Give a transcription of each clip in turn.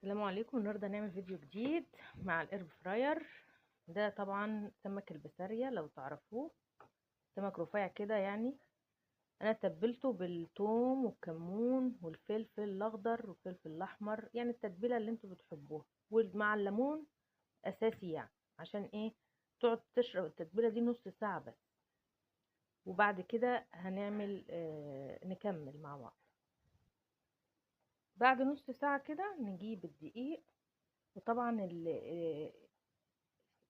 السلام عليكم. النهارده هنعمل فيديو جديد مع الاير فراير. ده طبعا سمك البسارية لو تعرفوه، سمك رفيع كده يعني. انا تبلته بالثوم والكمون والفلفل الاخضر والفلفل الاحمر، يعني التتبيله اللي انتوا بتحبوها، ومع الليمون اساسي يعني. عشان ايه؟ تقعد تشرب التتبيله دي نص ساعه بس، وبعد كده هنعمل نكمل مع بعض. بعد نص ساعه كده نجيب الدقيق، وطبعا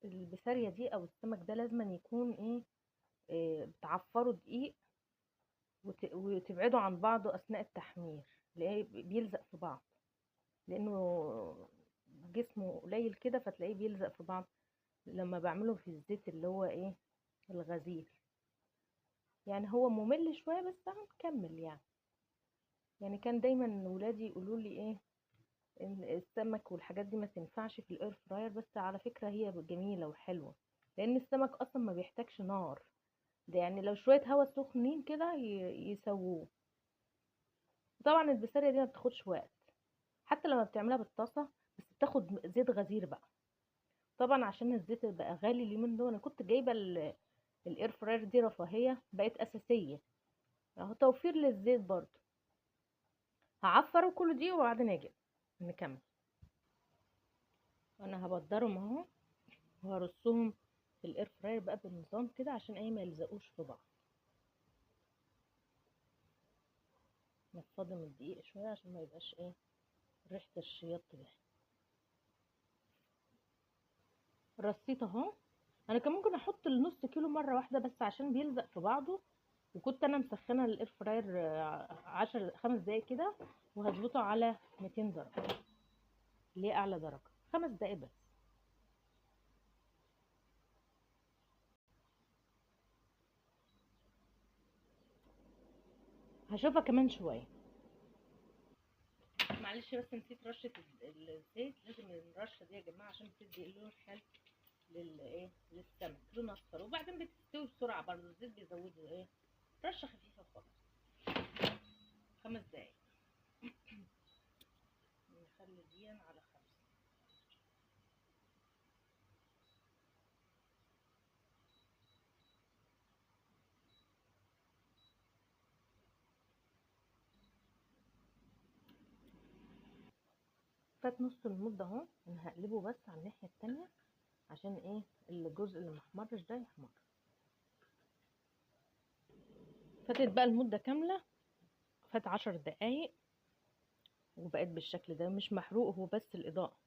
البسارية دي او السمك ده لازم يكون ايه، بتعفروا دقيق وتبعدوا عن بعضه اثناء التحمير، ليه بيلزق في بعض، لانه جسمه قليل كده فتلاقيه بيلزق في بعض لما بعمله في الزيت اللي هو ايه، الغزير. يعني هو ممل شوية بس هنكمل يعني كان دايما ولادي يقولوا لي ايه، ان السمك والحاجات دي ما تنفعش في الاير فراير، بس على فكرة هي جميلة وحلوة، لان السمك اصلا ما بيحتاجش نار. ده يعني لو شوية هوا سخنين كده يسووه. طبعا البسارية دي ما بتاخدش وقت، حتى لما بتعملها بالطاسة، بس بتاخد زيت غزير بقى. طبعا عشان الزيت بقى غالي اليومين دول، انا كنت جايبة الاير فراير دي رفاهية، بقت اساسية اهو، توفير للزيت برضو. هعفره كل دي وبعدين اجي نكمل. انا هبدرهم اهو، وهرصهم في الاير فراير بقى بنظام كده عشان ايه ما يلزقوش في بعض. نفضل من الدقيق شوية عشان ما يبقاش ايه ريحة الشياط ده. رصيت اهو. انا كان ممكن احط النص كيلو مره واحده بس عشان بيلزق في بعضه، وكنت انا مسخنه الاير فراير 5 دقايق كده، وهظبطه على 200 درجه، اللي هي اعلى درجه، 5 دقايق بس. هشوفها كمان شويه. معلش بس نسيت رشه الزيت، لازم الرشه دي يا جماعه عشان بتدي اللون حلو للايه، للسمك، لون اصفر، وبعدين بتستوي بسرعه برضه، الزيت بيزوده ايه، رشه خفيفه خالص. 5 دقايق. نخلي دي على 5. فات نص المدة اهو، انا هقلبه بس على الناحية التانية عشان ايه الجزء اللي محمرش ده يحمر. فاتت بقى المدة كاملة، فات 10 دقايق، وبقت بالشكل ده، مش محروق، هو بس الإضاءة.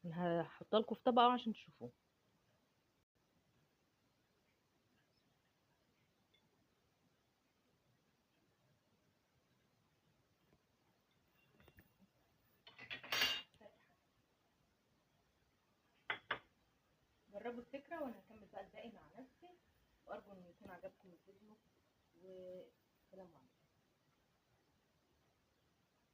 انا هحطها لكم في طبقة عشان تشوفوه. جربوا الفكرة، وانا هكمل بقى الباقي مع نفسي، وارجو ان يكون عجبكم الفيديو، وسلام عليكم.